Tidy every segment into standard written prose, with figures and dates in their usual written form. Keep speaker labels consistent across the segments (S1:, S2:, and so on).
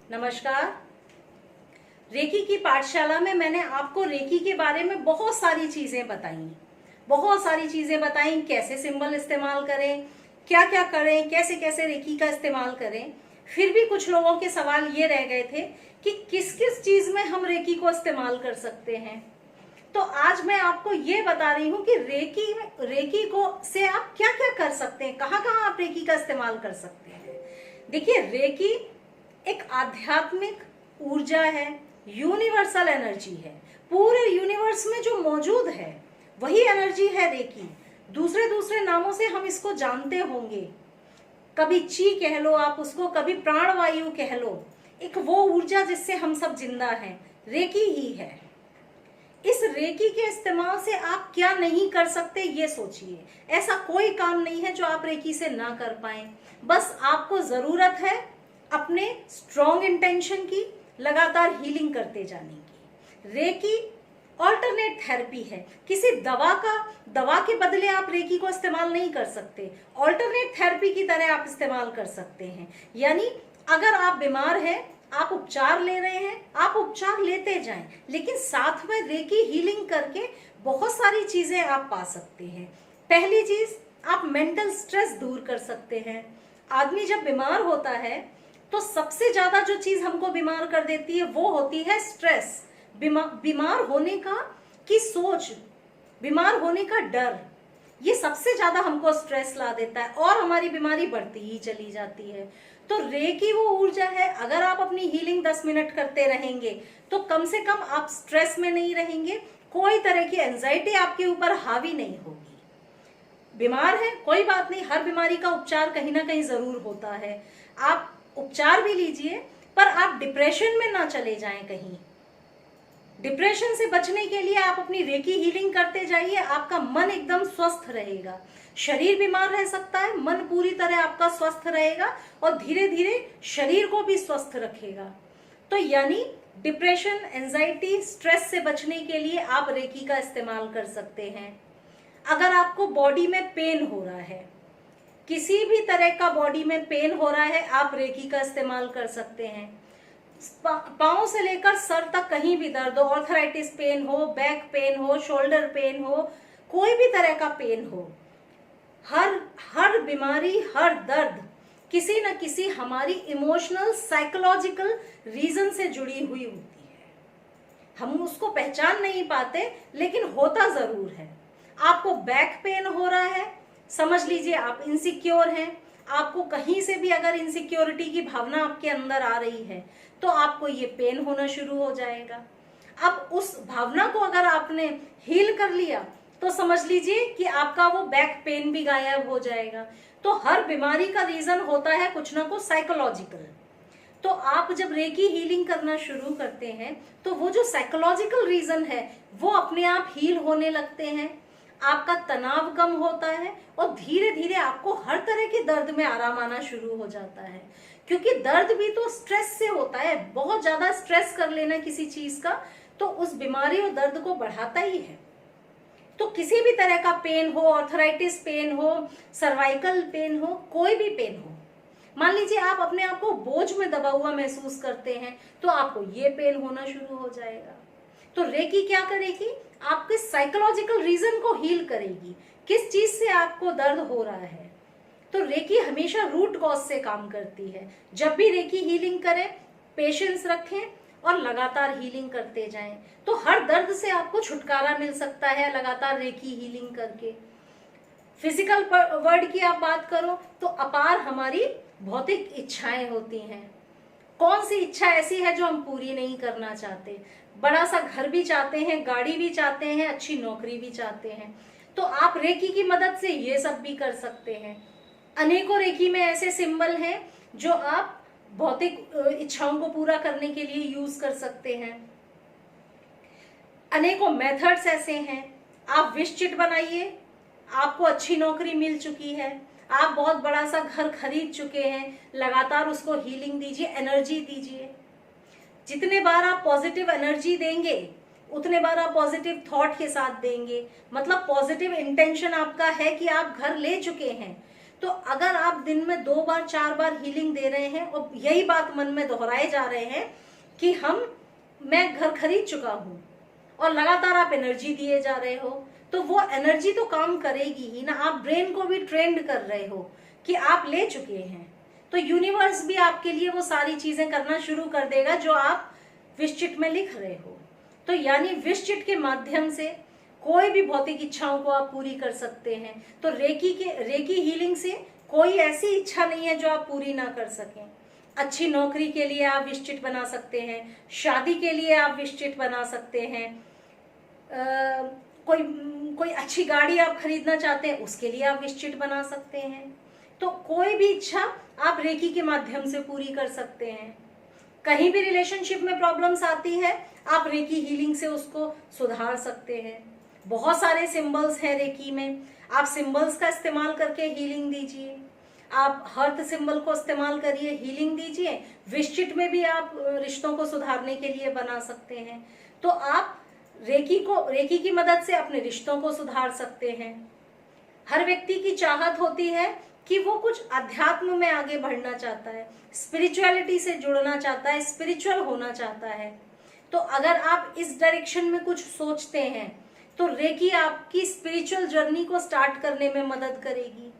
S1: नमस्कार। रेकी की पाठशाला में मैंने आपको रेकी के बारे में बहुत सारी चीजें बताई, कैसे सिंबल इस्तेमाल करें, क्या क्या करें, कैसे कैसे रेकी का इस्तेमाल करें। फिर भी कुछ लोगों के सवाल ये रह गए थे कि किस किस चीज में हम रेकी को इस्तेमाल कर सकते हैं। तो आज मैं आपको ये बता रही हूँ कि रेकी को से आप क्या क्या कर सकते हैं, कहाँ कहाँ आप रेकी का इस्तेमाल कर सकते हैं। देखिए, रेकी एक आध्यात्मिक ऊर्जा है, यूनिवर्सल एनर्जी है। पूरे यूनिवर्स में जो मौजूद है वही एनर्जी है रेकी। दूसरे दूसरे नामों से हम इसको जानते होंगे, कभी ची कह लो आप उसको, कभी प्राणवायु कह लो। एक वो ऊर्जा जिससे हम सब जिंदा हैं, रेकी ही है। इस रेकी के इस्तेमाल से आप क्या नहीं कर सकते ये सोचिए। ऐसा कोई काम नहीं है जो आप रेकी से ना कर पाए। बस आपको जरूरत है अपने स्ट्रॉन्ग इंटेंशन की, लगातार हीलिंग करते जाने की। रेकी ऑल्टरनेट थेरेपी है। किसी दवा के बदले आप रेकी को इस्तेमाल नहीं कर सकते, ऑल्टरनेट थेरेपी की तरह आप इस्तेमाल कर सकते हैं। यानी अगर आप बीमार हैं, आप उपचार ले रहे हैं, आप उपचार लेते जाएं, लेकिन साथ में रेकी हीलिंग करके बहुत सारी चीजें आप पा सकते हैं। पहली चीज, आप मेंटल स्ट्रेस दूर कर सकते हैं। आदमी जब बीमार होता है तो सबसे ज्यादा जो चीज हमको बीमार कर देती है वो होती है स्ट्रेस। बीमार होने का की सोच, बीमार होने का डर, ये सबसे ज्यादा हमको स्ट्रेस ला देता है और हमारी बीमारी बढ़ती ही चली जाती है। तो रेकी वो ऊर्जा है, अगर आप अपनी हीलिंग 10 मिनट करते रहेंगे तो कम से कम आप स्ट्रेस में नहीं रहेंगे, कोई तरह की एंजाइटी आपके ऊपर हावी नहीं होगी। बीमार है कोई बात नहीं, हर बीमारी का उपचार कहीं ना कहीं जरूर होता है। आप उपचार भी लीजिए, पर आप डिप्रेशन में ना चले जाएं कहीं। डिप्रेशन से बचने के लिए आप अपनी रेकी हीलिंग करते जाइए, आपका मन एकदम स्वस्थ रहेगा। शरीर बीमार रह सकता है, मन पूरी तरह आपका स्वस्थ रहेगा और धीरे धीरे शरीर को भी स्वस्थ रखेगा। तो यानी डिप्रेशन, एंजाइटी, स्ट्रेस से बचने के लिए आप रेकी का इस्तेमाल कर सकते हैं। अगर आपको बॉडी में पेन हो रहा है, किसी भी तरह का बॉडी में पेन हो रहा है, आप रेकी का इस्तेमाल कर सकते हैं। पांव से लेकर सर तक कहीं भी दर्द हो, ऑर्थराइटिस पेन हो, बैक पेन हो, शोल्डर पेन हो, कोई भी तरह का पेन हो, हर बीमारी, हर दर्द किसी न किसी हमारी इमोशनल, साइकोलॉजिकल रीजन से जुड़ी हुई होती है। हम उसको पहचान नहीं पाते, लेकिन होता जरूर है। आपको बैक पेन हो रहा है, समझ लीजिए आप इनसिक्योर हैं। आपको कहीं से भी अगर इनसिक्योरिटी की भावना आपके अंदर आ रही है तो आपको ये पेन होना शुरू हो जाएगा। अब उस भावना को अगर आपने हील कर लिया तो समझ लीजिए कि आपका वो बैक पेन भी गायब हो जाएगा। तो हर बीमारी का रीजन होता है कुछ ना कुछ साइकोलॉजिकल। तो आप जब रेकी हीलिंग करना शुरू करते हैं तो वो जो साइकोलॉजिकल रीजन है वो अपने आप हील होने लगते हैं, आपका तनाव कम होता है और धीरे धीरे आपको हर तरह के दर्द में आराम आना शुरू हो जाता है। क्योंकि दर्द भी तो स्ट्रेस से होता है। बहुत ज्यादा स्ट्रेस कर लेना किसी चीज का तो उस बीमारी और दर्द को बढ़ाता ही है। तो किसी भी तरह का पेन हो, ऑर्थराइटिस पेन हो, सर्वाइकल पेन हो, कोई भी पेन हो, मान लीजिए आप अपने आप को बोझ में दबा हुआ महसूस करते हैं तो आपको ये पेन होना शुरू हो जाएगा। तो रेकी क्या करेगी, आपके साइकोलॉजिकल रीजन को हील करेगी। किस चीज से आपको दर्द हो रहा है, तो रेकी हमेशा रूट कॉज से काम करती है। जब भी रेकी हीलिंग करें, पेशेंस रखें और लगातार हीलिंग करते जाएं, तो हर दर्द से आपको छुटकारा मिल सकता है लगातार रेकी हीलिंग करके। फिजिकल वर्ल्ड की आप बात करो तो अपार हमारी भौतिक इच्छाएं होती हैं। कौन सी इच्छा ऐसी है जो हम पूरी नहीं करना चाहते। बड़ा सा घर भी चाहते हैं, गाड़ी भी चाहते हैं, अच्छी नौकरी भी चाहते हैं। तो आप रेकी की मदद से ये सब भी कर सकते हैं। अनेकों रेकी में ऐसे सिंबल हैं जो आप भौतिक इच्छाओं को पूरा करने के लिए यूज कर सकते हैं। अनेकों मेथड्स ऐसे हैं। आप विश चिट बनाइए, आपको अच्छी नौकरी मिल चुकी है, आप बहुत बड़ा सा घर खरीद चुके हैं, लगातार उसको हीलिंग दीजिए, एनर्जी दीजिए। जितने बार आप पॉजिटिव एनर्जी देंगे उतने बार आप पॉजिटिव थॉट के साथ देंगे। मतलब पॉजिटिव इंटेंशन आपका है कि आप घर ले चुके हैं, तो अगर आप दिन में 2 बार 4 बार हीलिंग दे रहे हैं और यही बात मन में दोहराए जा रहे हैं कि मैं घर खरीद चुका हूँ, और लगातार आप एनर्जी दिए जा रहे हो, तो वो एनर्जी तो काम करेगी ही ना। आप ब्रेन को भी ट्रेंड कर रहे हो कि आप ले चुके हैं, तो यूनिवर्स भी आपके लिए वो सारी चीजें करना शुरू कर देगा जो आप विश चिट में लिख रहे हो। तो यानी विश चिट के माध्यम से कोई भी भौतिक इच्छाओं को आप पूरी कर सकते हैं। तो रेकी हीलिंग से कोई ऐसी इच्छा नहीं है जो आप पूरी ना कर सकें। अच्छी नौकरी के लिए आप विश चिट बना सकते हैं, शादी के लिए आप विश चिट बना सकते हैं, कोई अच्छी गाड़ी आप खरीदना चाहते हैं उसके लिए आप विश चिट बना सकते हैं। तो कोई भी इच्छा आप रेकी के माध्यम से पूरी कर सकते हैं। कहीं भी रिलेशनशिप में प्रॉब्लम्स आती है, आप रेकी हीलिंग से उसको सुधार सकते हैं। बहुत सारे सिंबल्स हैं रेकी में, आप सिंबल्स का इस्तेमाल करके हीलिंग दीजिए। आप हर्ट सिंबल को इस्तेमाल करिए, हीलिंग दीजिए। विश चिट में भी आप रिश्तों को सुधारने के लिए बना सकते हैं। तो आप रेकी की मदद से अपने रिश्तों को सुधार सकते हैं। हर व्यक्ति की चाहत होती है कि वो कुछ अध्यात्म में आगे बढ़ना चाहता है, स्पिरिचुअलिटी से जुड़ना चाहता है, स्पिरिचुअल होना चाहता है। तो अगर आप इस डायरेक्शन में कुछ सोचते हैं तो रेकी आपकी स्पिरिचुअल जर्नी को स्टार्ट करने में मदद करेगी।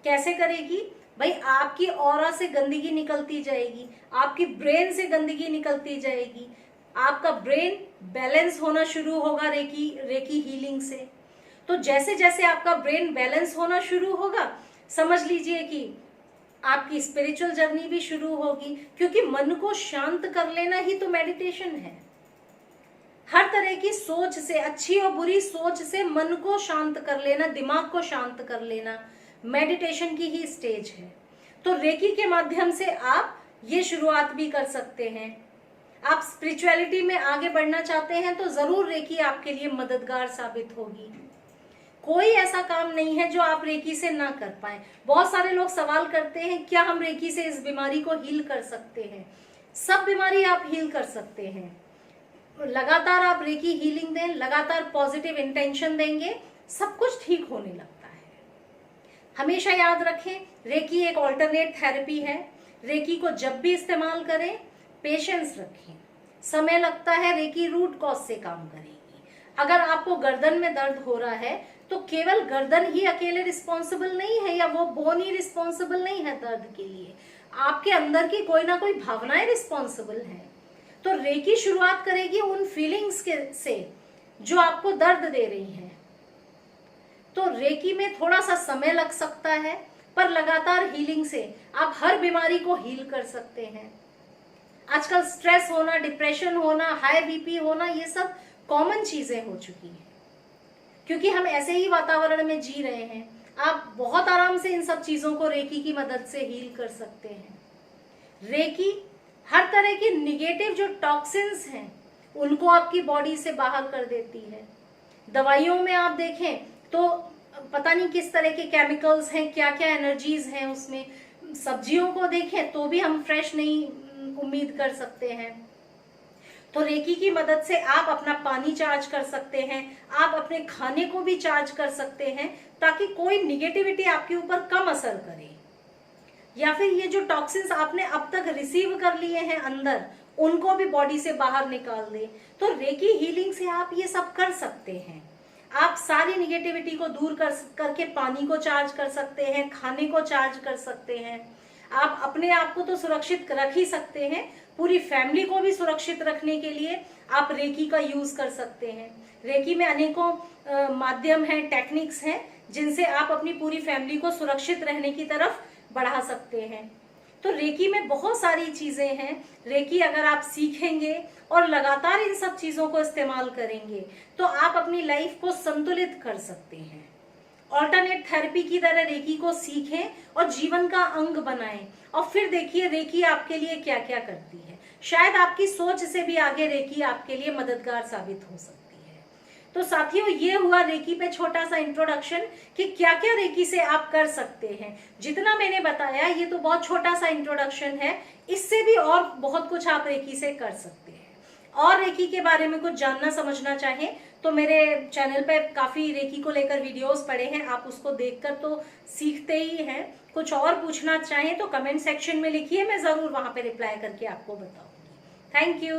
S1: कैसे करेगी भाई? आपकी ऑरा से गंदगी निकलती जाएगी, आपकी ब्रेन से गंदगी निकलती जाएगी, आपका ब्रेन बैलेंस होना शुरू होगा रेकी हीलिंग से। तो जैसे जैसे आपका ब्रेन बैलेंस होना शुरू होगा, समझ लीजिए कि आपकी स्पिरिचुअल जर्नी भी शुरू होगी, क्योंकि मन को शांत कर लेना ही तो मेडिटेशन है। हर तरह की सोच से, अच्छी और बुरी सोच से मन को शांत कर लेना, दिमाग को शांत कर लेना मेडिटेशन की ही स्टेज है। तो रेकी के माध्यम से आप ये शुरुआत भी कर सकते हैं। आप स्पिरिचुअलिटी में आगे बढ़ना चाहते हैं तो जरूर रेकी आपके लिए मददगार साबित होगी। कोई ऐसा काम नहीं है जो आप रेकी से ना कर पाए। बहुत सारे लोग सवाल करते हैं क्या हम रेकी से इस बीमारी को हील कर सकते हैं? सब बीमारी आप हील कर सकते हैं। लगातार आप रेकी हीलिंग दें, लगातार पॉजिटिव इंटेंशन देंगे, सब कुछ ठीक होने लगता है। हमेशा याद रखें, रेकी एक ऑल्टरनेट थेरेपी है। रेकी को जब भी इस्तेमाल करें पेशेंस रखें। समय लगता है, रेकी रूट कॉज से काम करेगी। अगर आपको गर्दन में दर्द हो रहा है तो केवल गर्दन ही अकेले रिस्पॉन्सिबल नहीं है, या वो बोन ही रिस्पॉन्सिबल नहीं है दर्द के लिए। आपके अंदर की कोई ना कोई भावनाएं रिस्पॉन्सिबल हैं। तो रेकी शुरुआत करेगी उन फीलिंग्स से जो आपको दर्द दे रही हैं। तो रेकी में थोड़ा सा समय लग सकता है, पर लगातार हीलिंग से आप हर बीमारी को हील कर सकते हैं। आजकल स्ट्रेस होना, डिप्रेशन होना, हाई बीपी होना, ये सब कॉमन चीजें हो चुकी हैं, क्योंकि हम ऐसे ही वातावरण में जी रहे हैं। आप बहुत आराम से इन सब चीजों को रेकी की मदद से हील कर सकते हैं। रेकी हर तरह की निगेटिव जो टॉक्सिन्स हैं उनको आपकी बॉडी से बाहर कर देती है। दवाइयों में आप देखें तो पता नहीं किस तरह के केमिकल्स हैं, क्या क्या एनर्जीज हैं उसमें। सब्जियों को देखें तो भी हम फ्रेश नहीं उम्मीद कर सकते हैं। तो रेकी की मदद से आप अपना पानी चार्ज कर सकते हैं, आप अपने खाने को भी चार्ज कर सकते हैं, ताकि कोई निगेटिविटी आपके ऊपर कम असर करे, या फिर ये जो टॉक्सिन्स आपने अब तक रिसीव कर लिए हैं अंदर, उनको भी बॉडी से बाहर निकाल दे। तो रेकी हीलिंग से आप ये सब कर सकते हैं। आप सारी निगेटिविटी को दूर करके पानी को चार्ज कर सकते हैं, खाने को चार्ज कर सकते हैं। आप अपने आप को तो सुरक्षित रख ही सकते हैं, पूरी फैमिली को भी सुरक्षित रखने के लिए आप रेकी का यूज कर सकते हैं। रेकी में अनेकों माध्यम हैं, टेक्निक्स हैं, जिनसे आप अपनी पूरी फैमिली को सुरक्षित रहने की तरफ बढ़ा सकते हैं। तो रेकी में बहुत सारी चीजें हैं। रेकी अगर आप सीखेंगे और लगातार इन सब चीजों को इस्तेमाल करेंगे तो आप अपनी लाइफ को संतुलित कर सकते हैं। ऑल्टरनेट थेरेपी की तरह रेकी को सीखें और जीवन का अंग बनाएं, और फिर देखिए रेकी आपके लिए क्या क्या करती है। शायद आपकी सोच से भी आगे रेकी आपके लिए मददगार साबित हो सकती है। तो साथियों, ये हुआ रेकी पे छोटा सा इंट्रोडक्शन कि क्या क्या रेकी से आप कर सकते हैं। जितना मैंने बताया ये तो बहुत छोटा सा इंट्रोडक्शन है, इससे भी और बहुत कुछ आप रेकी से कर सकते हैं। और रेकी के बारे में कुछ जानना समझना चाहें तो मेरे चैनल पे काफ़ी रेकी को लेकर वीडियोस पड़े हैं, आप उसको देखकर तो सीखते ही हैं। कुछ और पूछना चाहें तो कमेंट सेक्शन में लिखिए, मैं ज़रूर वहाँ पे रिप्लाई करके आपको बताऊँगी। Thank you.